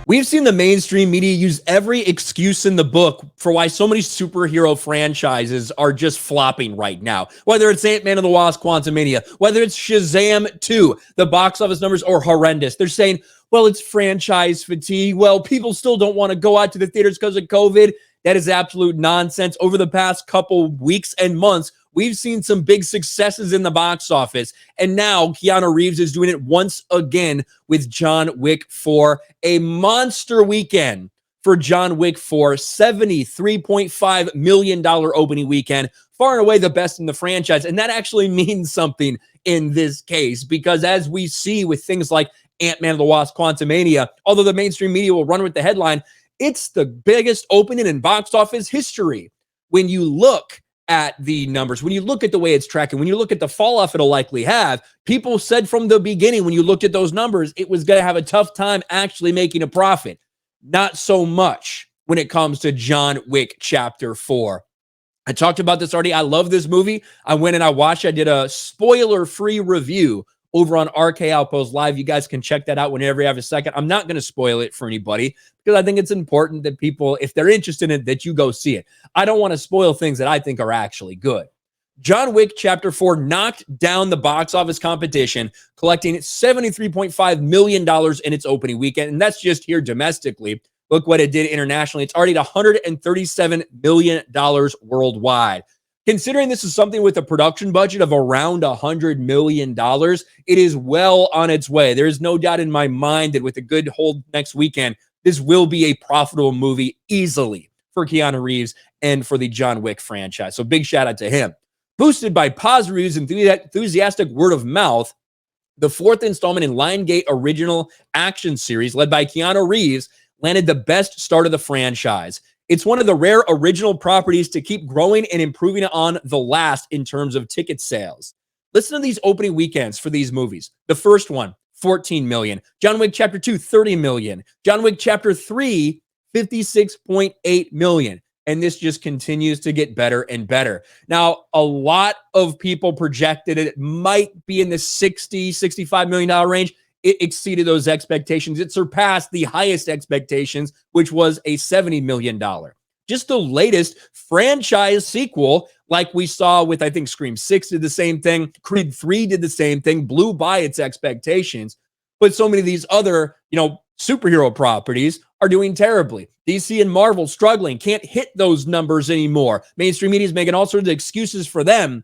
We've seen the mainstream media use every excuse in the book for why so many superhero franchises are just flopping right now. Whether it's Ant-Man and the Wasp: Quantumania, whether it's Shazam 2, the box office numbers are horrendous. They're saying, well, it's franchise fatigue. Well, people still don't want to go out to the theaters because of COVID. That is absolute nonsense. Over the past couple weeks and months, we've seen some big successes in the box office. And now Keanu Reeves is doing it once again with John Wick 4. A monster weekend for John Wick 4. $73.5 million opening weekend. Far and away the best in the franchise. And that actually means something in this case. Because as we see with things like Ant-Man and the Wasp: Quantumania, although the mainstream media will run with the headline, it's the biggest opening in box office history. When you look at the numbers, when you look at the way it's tracking, when you look at the fall off it'll likely have, people said from the beginning when you looked at those numbers, it was going to have a tough time actually making a profit. Not so much when it comes to John Wick Chapter 4. I talked about this already. I love this movie. I went and I watched. I did a spoiler-free review over on RK Outpost Live. You guys can check that out whenever you have a second. I'm not going to spoil it for anybody because I think it's important that people, if they're interested in it, that you go see it. I don't want to spoil things that I think are actually good. John Wick Chapter 4 knocked down the box office competition, collecting $73.5 million in its opening weekend. And that's just here domestically. Look what it did internationally. It's already at $137 million worldwide. Considering this is something with a production budget of around $100 million, it is well on its way. There is no doubt in my mind that with a good hold next weekend, this will be a profitable movie easily for Keanu Reeves and for the John Wick franchise. So big shout out to him. Boosted by positive reviews and enthusiastic word of mouth, the fourth installment in Lionsgate original action series led by Keanu Reeves landed the best start of the franchise. It's one of the rare original properties to keep growing and improving on the last in terms of ticket sales. Listen to these opening weekends for these movies. The first one, 14 million. John Wick Chapter 2, 30 million. John Wick Chapter 3, 56.8 million. And this just continues to get better and better. Now, a lot of people projected it might be in the $60-65 million range. It exceeded those expectations. It surpassed the highest expectations, which was a $70 million. Just the latest franchise sequel, like we saw with, I think, Scream 6 did the same thing. Creed 3 did the same thing, blew by its expectations. But so many of these other, superhero properties are doing terribly. DC and Marvel struggling, can't hit those numbers anymore. Mainstream media is making all sorts of excuses for them.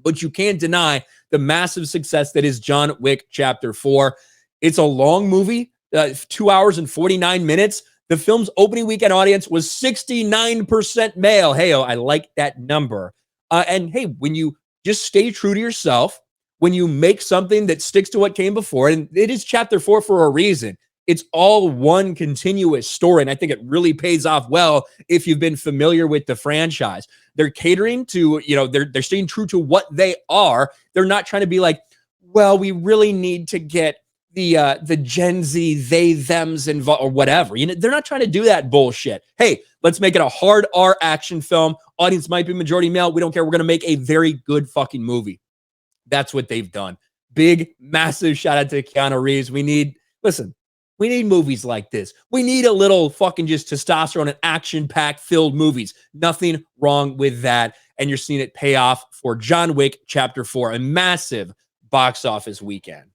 But you can't deny the massive success that is John Wick Chapter 4. It's a long movie, 2 hours and 49 minutes. The film's opening weekend audience was 69% male. Hey, I like that number. And hey, when you just stay true to yourself, when you make something that sticks to what came before, and it is Chapter 4 for a reason. It's all one continuous story, and I think it really pays off well if you've been familiar with the franchise. They're catering to, they're staying true to what they are. They're not trying to be like, well, we really need to get the Gen Z, they, thems involved, or whatever. They're not trying to do that bullshit. Hey, let's make it a hard R action film. Audience might be majority male. We don't care. We're going to make a very good fucking movie. That's what they've done. Big, massive shout out to Keanu Reeves. We need movies like this. We need a little fucking just testosterone and action-packed filled movies. Nothing wrong with that. And you're seeing it pay off for John Wick Chapter 4, a massive box office weekend.